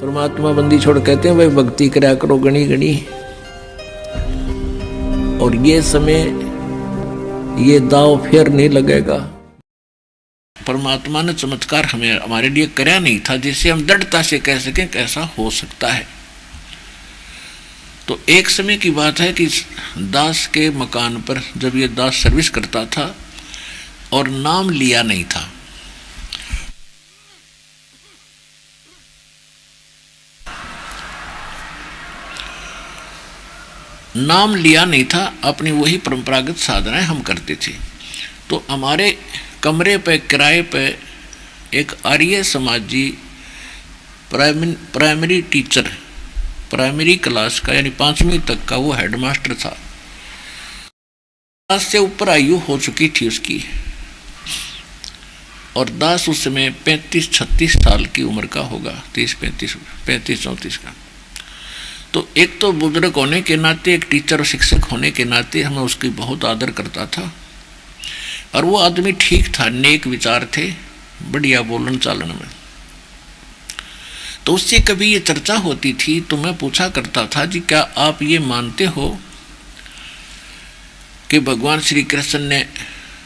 परमात्मा बंदी छोड़ कहते हैं भाई भक्ति करा करो गणी गणी। और ये समय ये दाव फिर नहीं लगेगा। परमात्मा ने चमत्कार हमें हमारे लिए करया नहीं था जिससे हम दृढ़ता से कह सकें कि ऐसा हो सकता है। तो एक समय की बात है कि दास के मकान पर जब ये दास सर्विस करता था और नाम लिया नहीं था, नाम लिया नहीं था, अपनी वही परंपरागत साधनाएं हम करते थे। तो हमारे कमरे पे किराए पे एक आर्य समाजी प्राइमरी टीचर, प्राइमरी क्लास का यानी 5वीं तक का वो हेडमास्टर था। दास से ऊपर आयु हो चुकी थी उसकी, और दास उस समय 35-36 साल की उम्र का होगा, 35-34 का। तो एक तो बुजुर्ग होने के नाते, एक टीचर और शिक्षक होने के नाते हमें उसकी बहुत आदर करता था। और वो आदमी ठीक था, नेक विचार थे, बढ़िया बोलन चालन में। तो उससे कभी ये चर्चा होती थी तो मैं पूछा करता था, जी क्या आप ये मानते हो कि भगवान श्री कृष्ण ने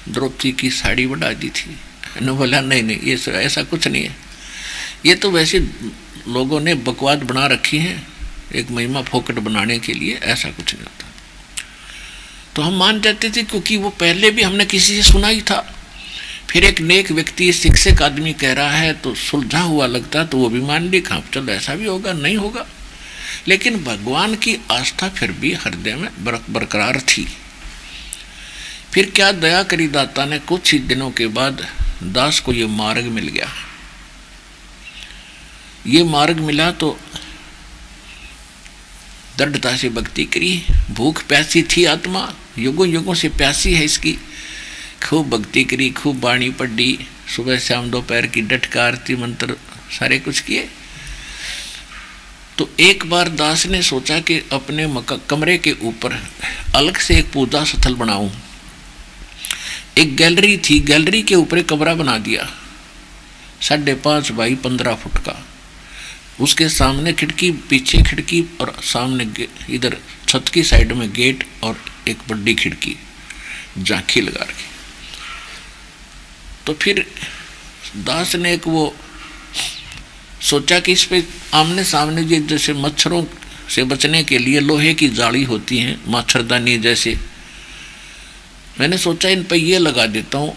द्रौपदी की साड़ी बढ़ा दी थी? ने बोला नहीं, ये ऐसा कुछ नहीं है, ये तो वैसे लोगों ने बकवाद बना रखी है एक महिमा फोकट बनाने के लिए, ऐसा कुछ नहीं होता। तो हम मान जाते थे क्योंकि वो पहले भी हमने किसी से सुना ही था। फिर एक नेक व्यक्ति शिक्षक आदमी कह रहा है तो सुलझा हुआ लगता, तो वो भी मान ली, हाँ चलो ऐसा भी होगा, नहीं होगा। लेकिन भगवान की आस्था फिर भी हृदय में बरकरार थी। फिर क्या दया करी दाता ने, कुछ ही दिनों के बाद दास को ये मार्ग मिल गया। ये मार्ग मिला तो दृढ़ता से भक्ति करी। भूख प्यासी थी आत्मा, युगों युगों से प्यासी है इसकी। खूब भक्ति करी, खूब बाणी पढ़ी, सुबह शाम दोपहर की डट का आरती मंत्र सारे कुछ किए। तो एक बार दास ने सोचा कि अपने कमरे के ऊपर अलग से एक पूजा स्थल बनाऊं। एक गैलरी थी, गैलरी के ऊपर एक कमरा बना दिया 5.5 बाई 15 फुट का। उसके सामने खिड़की, पीछे खिड़की, और सामने इधर छत की साइड में गेट और एक बड़ी खिड़की, झांकी लगा रखी। तो फिर दास ने एक वो सोचा कि इस पे आमने सामने जैसे मच्छरों से बचने के लिए लोहे की जाली होती है, मच्छरदानी जैसे, मैंने सोचा इन पे ये लगा देता हूँ,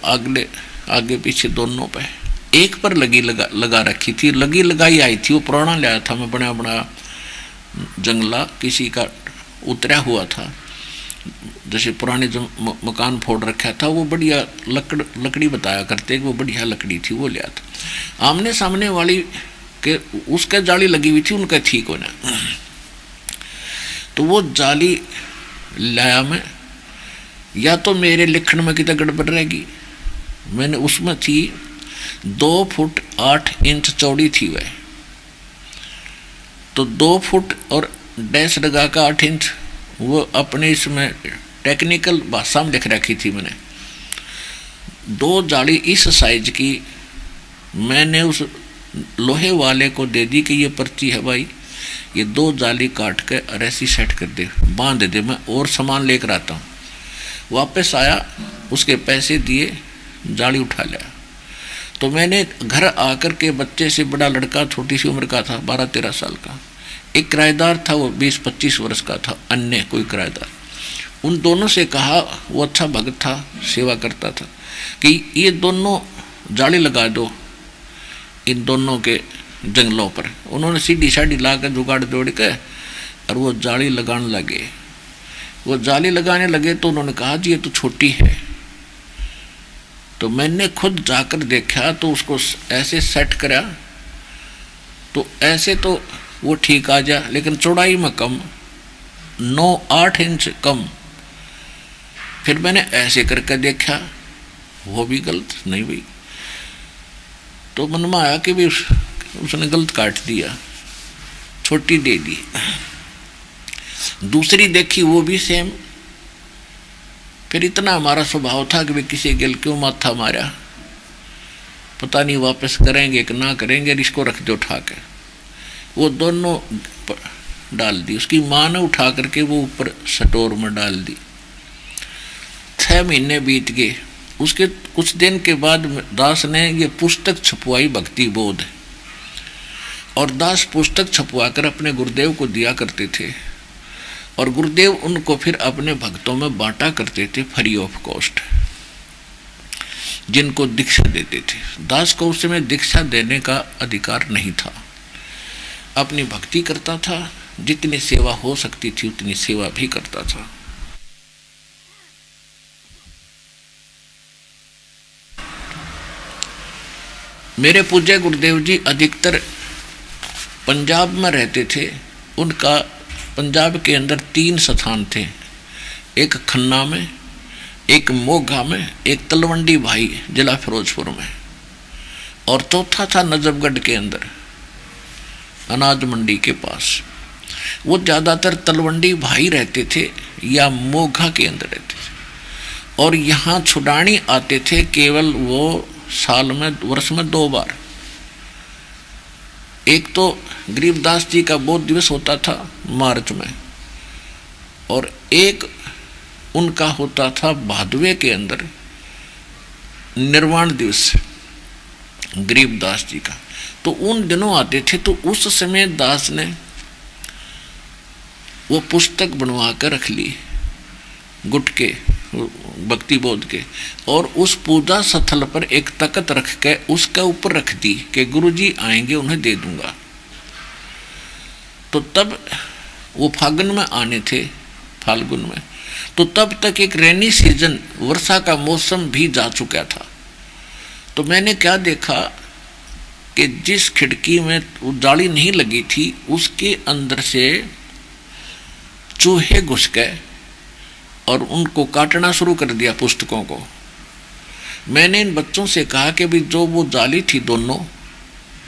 आगे पीछे दोनों पे। एक पर लगा रखी थी, लगाई आई थी, वो पुराना लाया था मैं, बना जंगला किसी का उतरा हुआ था, जैसे पुराने जो मकान फोड़ रखा था, वो बढ़िया लकड़ी बताया करते, वो बढ़िया लकड़ी थी, वो लिया था। आमने सामने वाली के उसके जाली लगी हुई थी, उनका ठीक होना। तो वो जाली लाया मैं, या तो मेरे लिखण में कितना गड़बड़ रहेगी, मैंने उसमें थी 2 फुट 8 इंच चौड़ी थी वह, तो 2 फुट और डैश लगा का 8 इंच, वो अपने इसमें टेक्निकल भाषा में लिख रखी थी मैंने। 2 जाली इस साइज की मैंने उस लोहे वाले को दे दी कि ये पर्ची है भाई, ये 2 जाली काट के ऐसी सेट कर दे, बांध दे, मैं और सामान लेकर आता हूँ। वापस आया, उसके पैसे दिए, जाली उठा लिया। तो मैंने घर आकर के बच्चे से बड़ा लड़का छोटी सी उम्र का था, 12-13 साल का, एक किराएदार था, वो 20-25 वर्ष का था, अन्य कोई किराएदार, उन दोनों से कहा, वो अच्छा भगत था, सेवा करता था, कि ये दोनों जाली लगा दो इन दोनों के जंगलों पर। उन्होंने सीढ़ी साढ़ी ला कर जुगाड़ जोड़ के और वो जाली लगाने लगे। वो जाली लगाने लगे तो उन्होंने कहा जी ये तो छोटी है। तो मैंने खुद जाकर देखा तो उसको ऐसे सेट करा तो ऐसे तो वो ठीक आ जा, लेकिन चौड़ाई में कम, 9-8 इंच कम। फिर मैंने ऐसे करके देखा, वो भी गलत नहीं हुई। तो मन में आया कि भी उसने गलत काट दिया, छोटी दे दी। दूसरी देखी, वो भी सेम। फिर इतना हमारा स्वभाव था कि वे किसी गिल क्यों माथा मारा, पता नहीं वापस करेंगे कि ना करेंगे, इसको रख दो उठा के। वो दोनों डाल दी। उसकी माँ ने उठा करके वो ऊपर स्टोर में डाल दी। 6 महीने बीत गए। उसके कुछ दिन के बाद दास ने ये पुस्तक छपवाई भक्ति बोध, और दास पुस्तक छपवाकर अपने गुरुदेव को दिया करते थे, और गुरुदेव उनको फिर अपने भक्तों में बांटा करते थे फ्री ऑफ कॉस्ट, जिनको दीक्षा देते थे। दास को उस समय दीक्षा देने का अधिकार नहीं था। अपनी भक्ति करता था, जितनी सेवा हो सकती थी उतनी सेवा भी करता था। मेरे पूज्य गुरुदेव जी अधिकतर पंजाब में रहते थे। उनका पंजाब के अंदर 3 स्थान थे, एक खन्ना में, एक मोगा में, एक तलवंडी भाई जिला फिरोजपुर में, और चौथा था नजफगढ़ के अंदर अनाज मंडी के पास। वो ज़्यादातर तलवंडी भाई रहते थे या मोगा के अंदर रहते थे, और यहाँ छुड़ानी आते थे केवल वो साल में, वर्ष में 2 बार। एक तो गरीबदास जी का बोध दिवस होता था मार्च में, और एक उनका होता था भादवे के अंदर निर्वाण दिवस गरीबदास जी का। तो उन दिनों आते थे। तो उस समय दास ने वो पुस्तक बनवा कर रख ली गुटके भक्ति बोध के, और उस पूजा स्थल पर एक तख्त रख के उसके ऊपर रख दी कि गुरुजी आएंगे उन्हें दे दूंगा। तो तब वो फागुन में आने थे, फाल्गुन में, तो तब तक एक रेनी सीजन वर्षा का मौसम भी जा चुका था। तो मैंने क्या देखा कि जिस खिड़की में वो जाली नहीं लगी थी उसके अंदर से चूहे घुस गए और उनको काटना शुरू कर दिया पुस्तकों को। मैंने इन बच्चों से कहा कि भी जो वो जाली थी दोनों,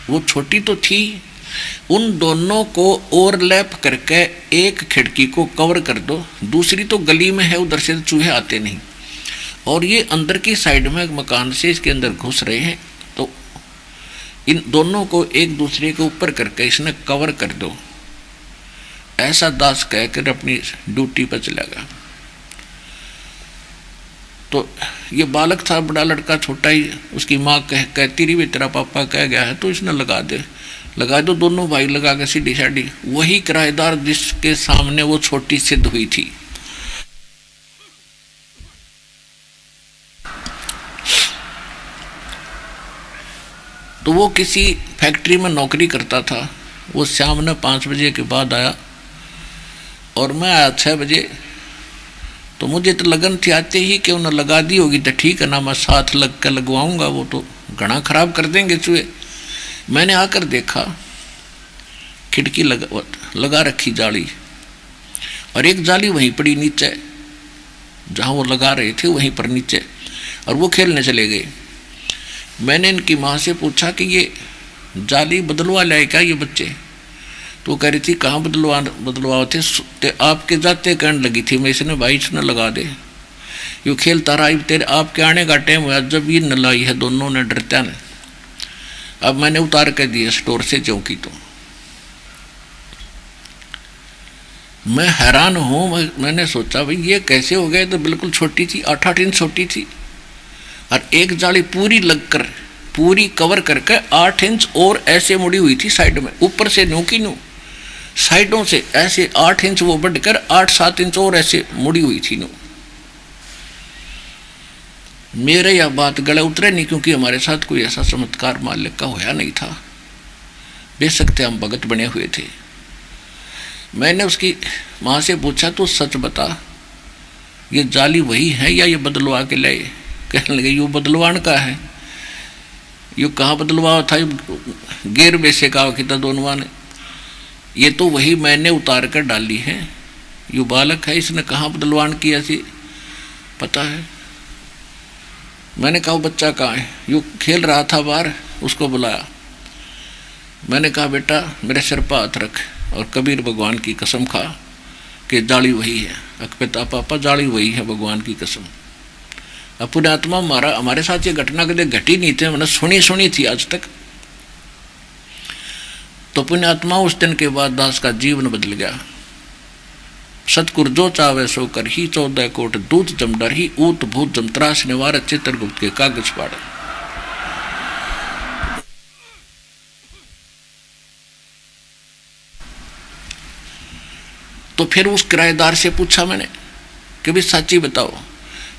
वो छोटी तो थी, उन दोनों को ओवरलैप करके एक खिड़की को कवर कर दो, दूसरी तो गली में है, उधर से चूहे आते नहीं, और ये अंदर की साइड में मकान से इसके अंदर घुस रहे हैं, तो इन दोनों को एक दूसरे के ऊपर करके इसने कवर कर दो। ऐसा दास कहकर अपनी ड्यूटी पर चला गया। तो ये बालक था, बड़ा लड़का छोटा ही, उसकी माँ कहती रही तेरा पापा कह गया है तो इसने लगा दो दोनों भाई लगा के सीढ़ी साड़ी। वही किराएदार जिसके सामने वो छोटी सिद्ध हुई थी। तो वो किसी फैक्ट्री में नौकरी करता था। वो शाम में 5 बजे के बाद आया और मैं आया 6 बजे। तो मुझे तो लगन थी आते ही कि उन्हें लगा दी होगी तो ठीक है ना, मैं साथ लग कर लगवाऊंगा, वो तो घना खराब कर देंगे चूहे। मैंने आकर देखा खिड़की लगा रखी जाली, और एक जाली वहीं पड़ी नीचे जहाँ वो लगा रहे थे, वहीं पर नीचे, और वो खेलने चले गए। मैंने इनकी माँ से पूछा कि ये जाली बदलवा लाए क्या ये बच्चे? तो कह रही थी कहाँ बदलवाओ थे आपके जाते कहने लगी थी। मैं इसने भाई इसने लगा दे, यूँ खेलता रहा, तेरे आपके आने का टाइम हुआ जब ये न लाई है दोनों ने डरता ने। अब मैंने उतार कर दिया स्टोर से चौकी। तो मैं हैरान हूँ। मैंने सोचा भाई ये कैसे हो गए? तो बिल्कुल छोटी थी, 8-8 इंच छोटी थी, और एक जाली पूरी लगकर पूरी कवर करके 8 इंच और ऐसे मुड़ी हुई थी साइड में, ऊपर से न्यू की न्यू, साइडों से ऐसे 8 इंच वो बढ़कर 8-7 इंच और ऐसे मुड़ी हुई थी न्यू। मेरे यह बात गले उतरे नहीं, क्योंकि हमारे साथ कोई ऐसा चमत्कार मालिक का होया नहीं था। बेशक हम भगत बने हुए थे। मैंने उसकी माँ से पूछा तो सच बता, ये जाली वही है या ये बदलवा के लाए? कहने लगे यू बदलवान का है। यू कहाँ बदलवा था? गेर बेसे का था दोनों ने। ये तो वही मैंने उतार कर डाली है। यू बालक है, इसने कहाँ बदलवान किया सी पता है? मैंने कहा बच्चा कहाँ है? यू खेल रहा था बाहर, उसको बुलाया। मैंने कहा बेटा मेरे सिर पर हाथ रख और कबीर भगवान की कसम खा कि जाली वही है। अकपिता पापा जाली वही है, भगवान की कसम। अपने आत्मा हमारे साथ ये घटना कभी घटी नहीं थी, मैंने सुनी थी आज तक। तो पुण्यात्मा उस दिन के बाद दास का जीवन बदल गया। सतकुर जो चावे सो कर ही 14 कोट दूत जम डर ही ऊत भूत जम त्रास निवार चित्रगुप्त के कागज पाड़। तो फिर उस किराएदार से पूछा मैंने कि भी सच्ची बताओ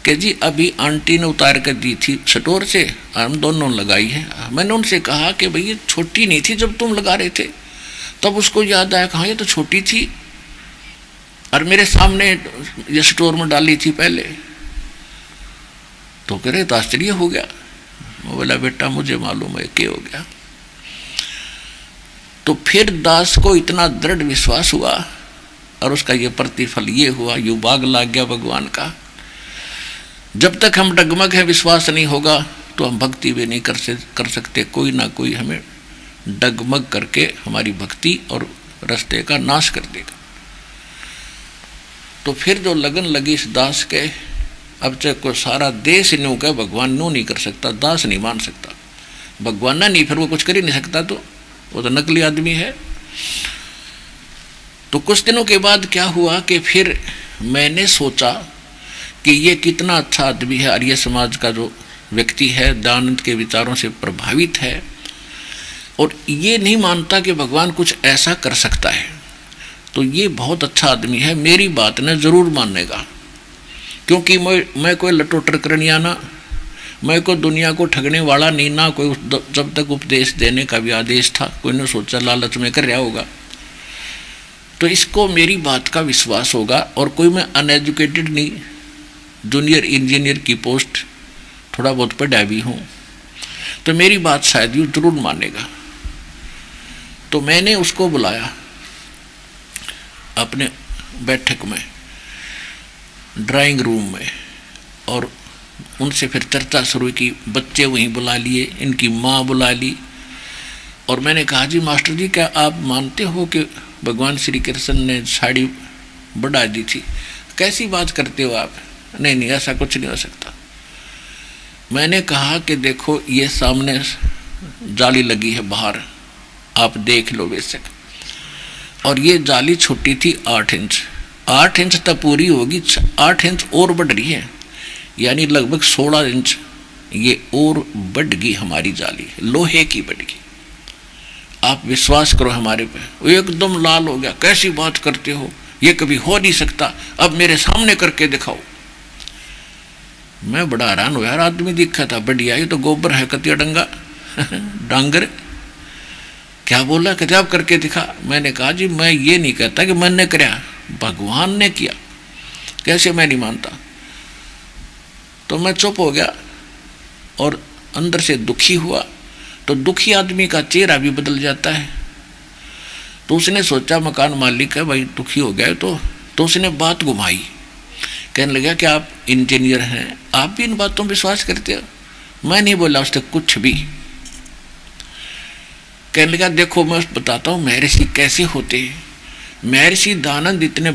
कि जी अभी आंटी ने उतार कर दी थी स्टोर से, हम दोनों लगाई है। मैंने उनसे कहा कि भाई ये छोटी नहीं थी जब तुम लगा रहे थे, तब उसको याद आया कहाँ ये तो छोटी थी और मेरे सामने ये स्टोर में डाली थी पहले। तो कह रहे तो आश्चर्य हो गया। मैं बोला बेटा मुझे मालूम है क्या हो गया। तो फिर दास को इतना दृढ़ विश्वास हुआ और उसका ये प्रतिफल ये हुआ, यू बाग लाग गया भगवान का। जब तक हम डगमग है विश्वास नहीं होगा तो हम भक्ति भी नहीं कर सकते। कोई ना कोई हमें डगमग करके हमारी भक्ति और रास्ते का नाश कर देगा। तो फिर जो लगन लगी इस दास के, अब चाहे कोई सारा देश न्यू का भगवान न्यू नहीं कर सकता, दास नहीं मान सकता, भगवान ना नहीं, फिर वो कुछ कर ही नहीं सकता, तो वो तो नकली आदमी है। तो कुछ दिनों के बाद क्या हुआ कि फिर मैंने सोचा कि ये कितना अच्छा आदमी है, आर्य समाज का जो व्यक्ति है, दयानंद के विचारों से प्रभावित है और ये नहीं मानता कि भगवान कुछ ऐसा कर सकता है, तो ये बहुत अच्छा आदमी है, मेरी बात ने जरूर मानेगा। क्योंकि मैं कोई लटोटर करनिया ना, मैं कोई दुनिया को ठगने वाला नहीं ना, कोई जब तक उपदेश देने का भी आदेश था, कोई ने सोचा लालच में कर रहा होगा, तो इसको मेरी बात का विश्वास होगा। और कोई मैं अनएजुकेटेड नहीं, जूनियर इंजीनियर की पोस्ट थोड़ा बहुत पढ़ा भी हूँ, तो मेरी बात शायद यूँ जरूर मानेगा। तो मैंने उसको बुलाया अपने बैठक में, ड्राइंग रूम में, और उनसे फिर चर्चा शुरू की। बच्चे वहीं बुला लिए, इनकी माँ बुला ली, और मैंने कहा जी मास्टर जी क्या आप मानते हो कि भगवान श्री कृष्ण ने साड़ी बढ़ा दी थी? कैसी बात करते हो आप? नहीं नहीं ऐसा कुछ नहीं हो सकता। मैंने कहा कि देखो ये सामने जाली लगी है बाहर, आप देख लो बेशक, और ये जाली छोटी थी 8 इंच, 8 इंच तक पूरी होगी, 8 इंच और बढ़ रही है, यानी लगभग 16 इंच ये और बढ़ गई हमारी जाली, लोहे की बढ़ गई। आप विश्वास करो हमारे पे। वो एकदम लाल हो गया, कैसी बात करते हो, ये कभी हो नहीं सकता, अब मेरे सामने करके दिखाओ। मैं बड़ा हैरान हुआ, यार आदमी दिखा था बढ़िया, ये तो गोबर है कतिया डंगा डांगर, क्या बोला कहते आप करके दिखा। मैंने कहा जी मैं ये नहीं कहता कि मैंने कराया, भगवान ने किया, कैसे मैं नहीं मानता। तो मैं चुप हो गया और अंदर से दुखी हुआ। तो दुखी आदमी का चेहरा भी बदल जाता है। तो उसने सोचा मकान मालिक है भाई दुखी हो गया, तो उसने बात घुमाई, कहने लगा कि आप इंजीनियर हैं, आप भी इन बातों पर विश्वास करते हो? मैं नहीं बोला उससे कुछ भी। कहने लगा देखो मैं बताता हूँ महर्षि कैसे होते हैं। महर्षि दयानंद इतने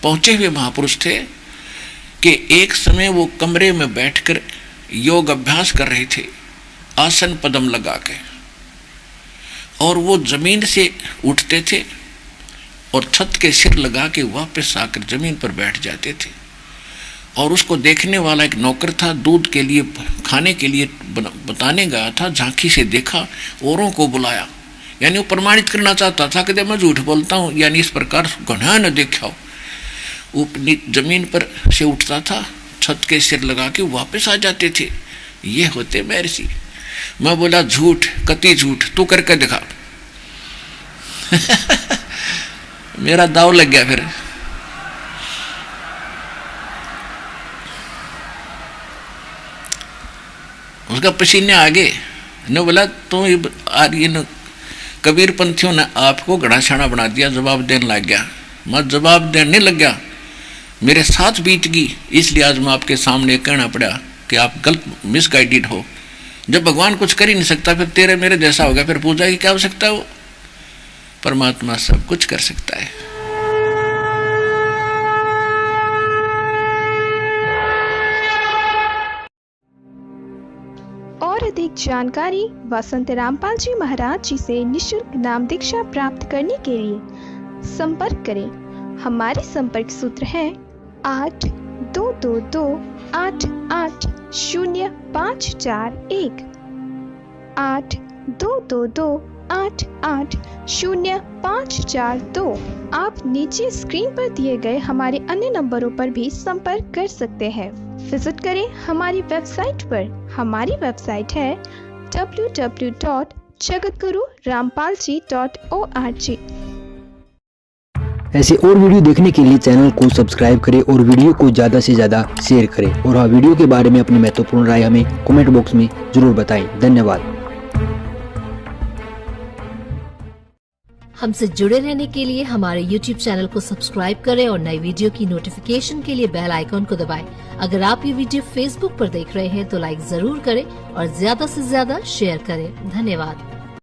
पहुँचे हुए महापुरुष थे कि एक समय वो कमरे में बैठकर योग अभ्यास कर रहे थे, आसन पद्म लगा के, और वो जमीन से उठते थे और छत के सिर लगा के वापस आकर जमीन पर बैठ जाते थे। और उसको देखने वाला एक नौकर था, दूध के लिए खाने के लिए बताने गया था, झांकी से देखा, औरों को बुलाया, यानी वो प्रमाणित करना चाहता था कि मैं झूठ बोलता हूँ, यानी इस प्रकार घना न देखा। वो जमीन पर से उठता था, छत के सिर लगा के वापस आ जाते थे। ये होते महर्षि। मैं बोला झूठ, कति झूठ, तू करके दिखा मेरा दाव लग गया। फिर उसका पसीने आ गए। ने बोला तो ये कबीर पंथियों ने आपको घड़ा छाना बना दिया, जवाब देने लग गया। मैं जवाब देने नहीं लग गया, मेरे साथ बीत गई, इसलिए आज मैं आपके सामने कहना पड़ा कि आप गलत मिसगाइडेड हो। जब भगवान कुछ कर ही नहीं सकता फिर तेरे मेरे जैसा होगा, फिर पूजा की क्या हो सकता है? वो परमात्मा सब कुछ कर सकता है। और अधिक जानकारी व संत रामपाल जी महाराज जी से निःशुल्क नाम दीक्षा प्राप्त करने के लिए संपर्क करें। हमारे संपर्क सूत्र हैं 8222880541 8222880542। आप नीचे स्क्रीन पर दिए गए हमारे अन्य नंबरों पर भी संपर्क कर सकते हैं। विजिट करें हमारी वेबसाइट पर। हमारी वेबसाइट है www.jagatgururampalji.org। ऐसे और वीडियो देखने के लिए चैनल को सब्सक्राइब करें और वीडियो को ज़्यादा से ज़्यादा शेयर करें। और हाँ, वीडियो के बारे में अपनी महत्वपूर्ण राय हमें कमेंट बॉक्स में जरूर बताएं। धन्यवाद। हमसे जुड़े रहने के लिए हमारे YouTube चैनल को सब्सक्राइब करें और नई वीडियो की नोटिफिकेशन के लिए बेल आइकॉन को दबाएं। अगर आप ये वीडियो Facebook पर देख रहे हैं तो लाइक जरूर करें और ज्यादा से ज्यादा शेयर करें। धन्यवाद।